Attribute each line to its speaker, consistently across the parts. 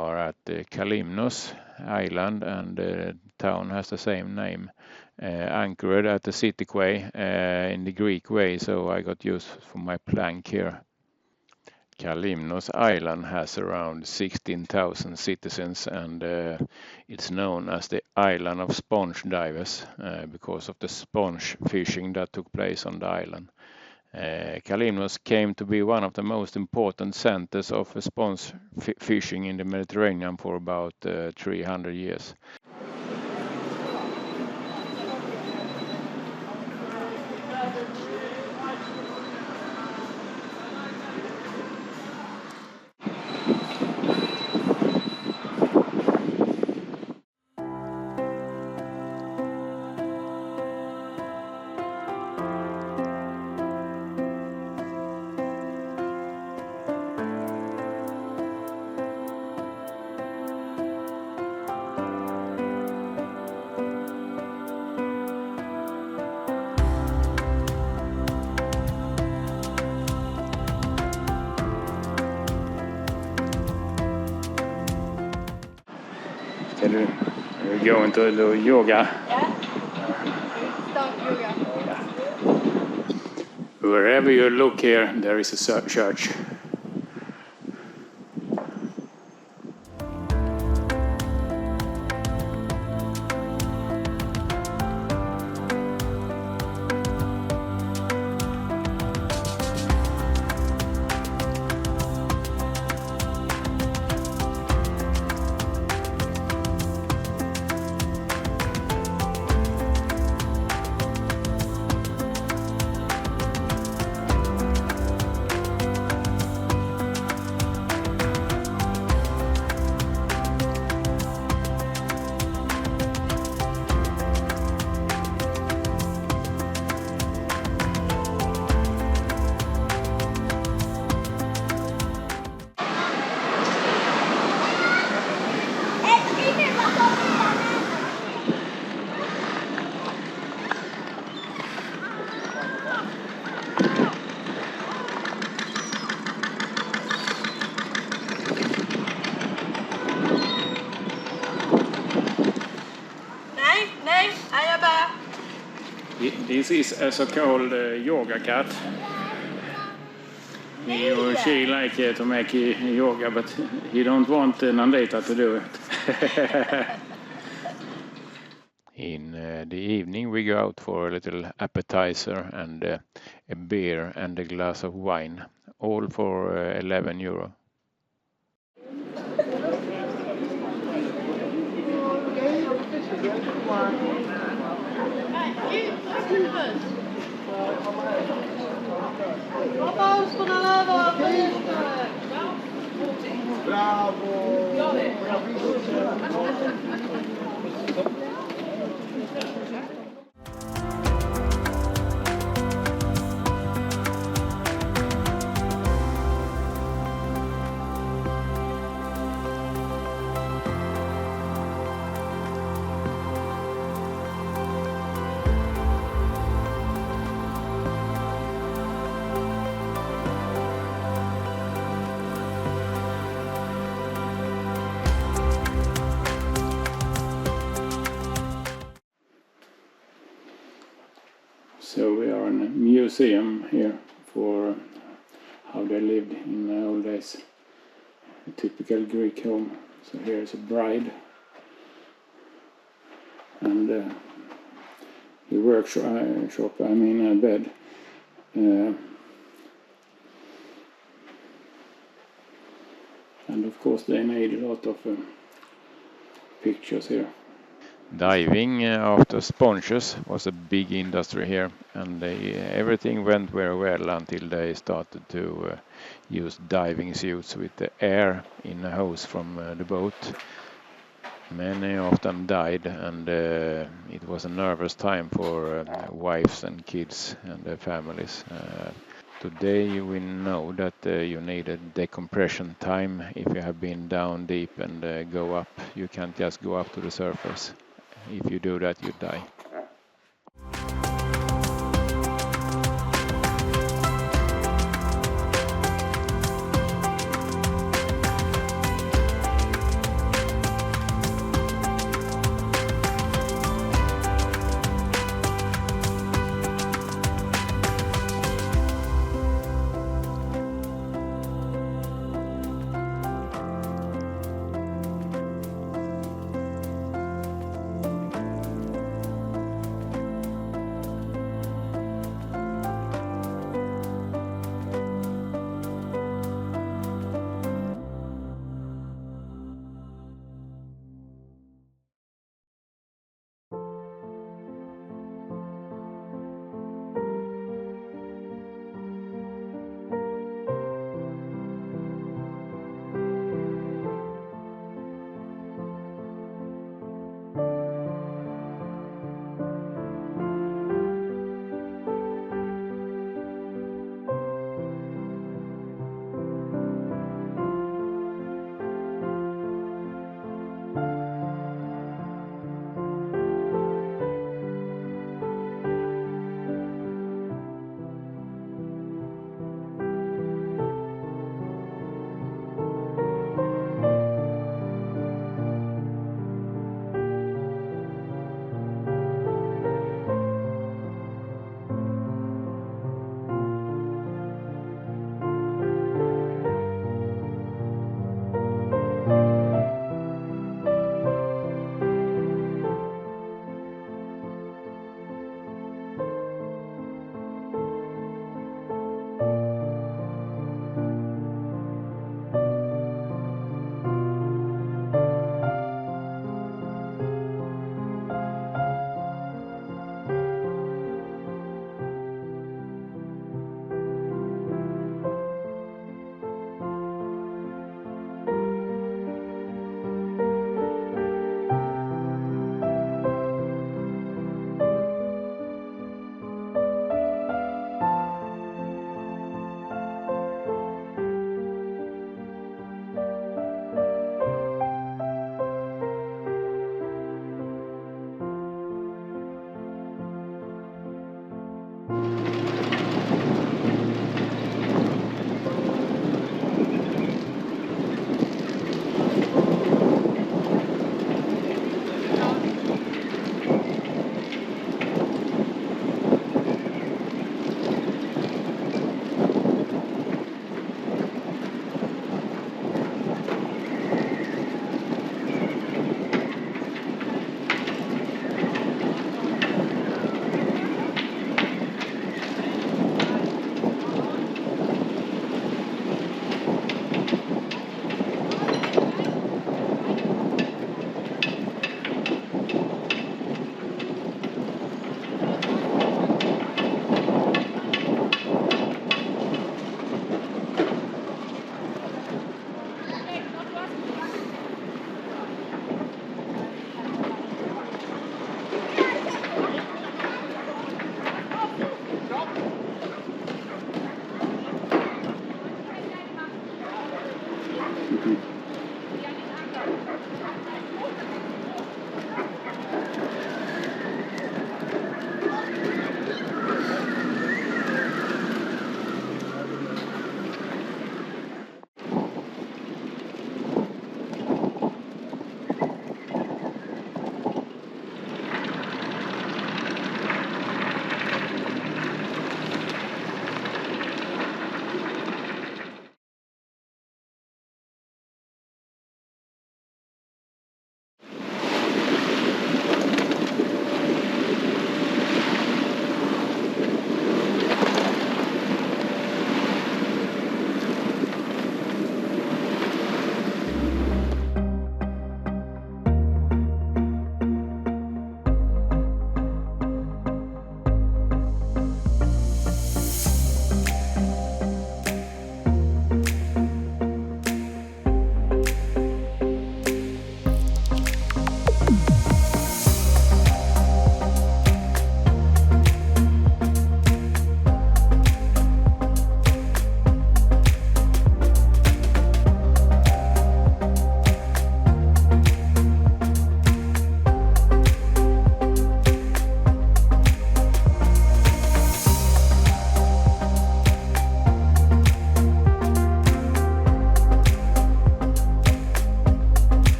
Speaker 1: are at the Kalymnos island, and the town has the same name. Anchored at the city quay in the Greek way, so I got used for my plank here. Kalymnos Island has around 16,000 citizens, and it's known as the island of sponge divers because of the sponge fishing that took place on the island. Kalymnos came to be one of the most important centers of sponge fishing in the Mediterranean for about 300 years. Are you going to do yoga?
Speaker 2: Yeah. Start yoga.
Speaker 1: Yeah. Wherever you look here, there is a church. This is a so-called yoga cat. He or she like to make yoga, but he don't want Lanzette to do it. In the evening we go out for a little appetizer and a beer and a glass of wine, all for €11. So we are in a museum here for how they lived in the old days. A typical Greek home. So here is a bride. And a a bed. And of course they made a lot of pictures here. Diving after sponges was a big industry here, and everything went very well until they started to use diving suits with the air in a hose from the boat. Many of them died, and it was a nervous time for wives and kids and their families. Today we know that you need a decompression time if you have been down deep and go up. You can't just go up to the surface. If you do that, you die.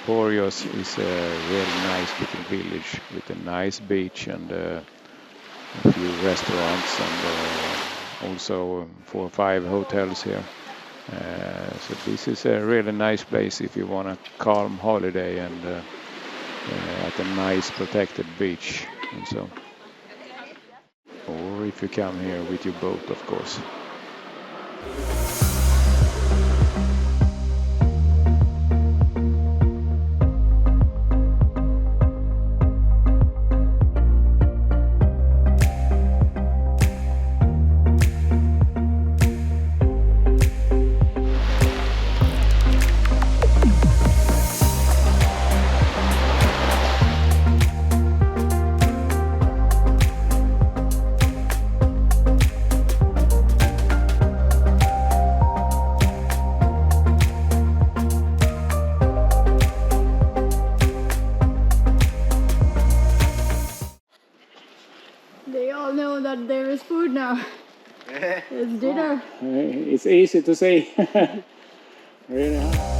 Speaker 1: Emporios is a really nice little village with a nice beach and a few restaurants and also 4 or 5 hotels here. So this is a really nice place if you want a calm holiday and at a nice protected beach and so. Or if you come here with your boat, of course.
Speaker 2: They all know that there is food now. It's dinner.
Speaker 1: It's easy to see. Really hard.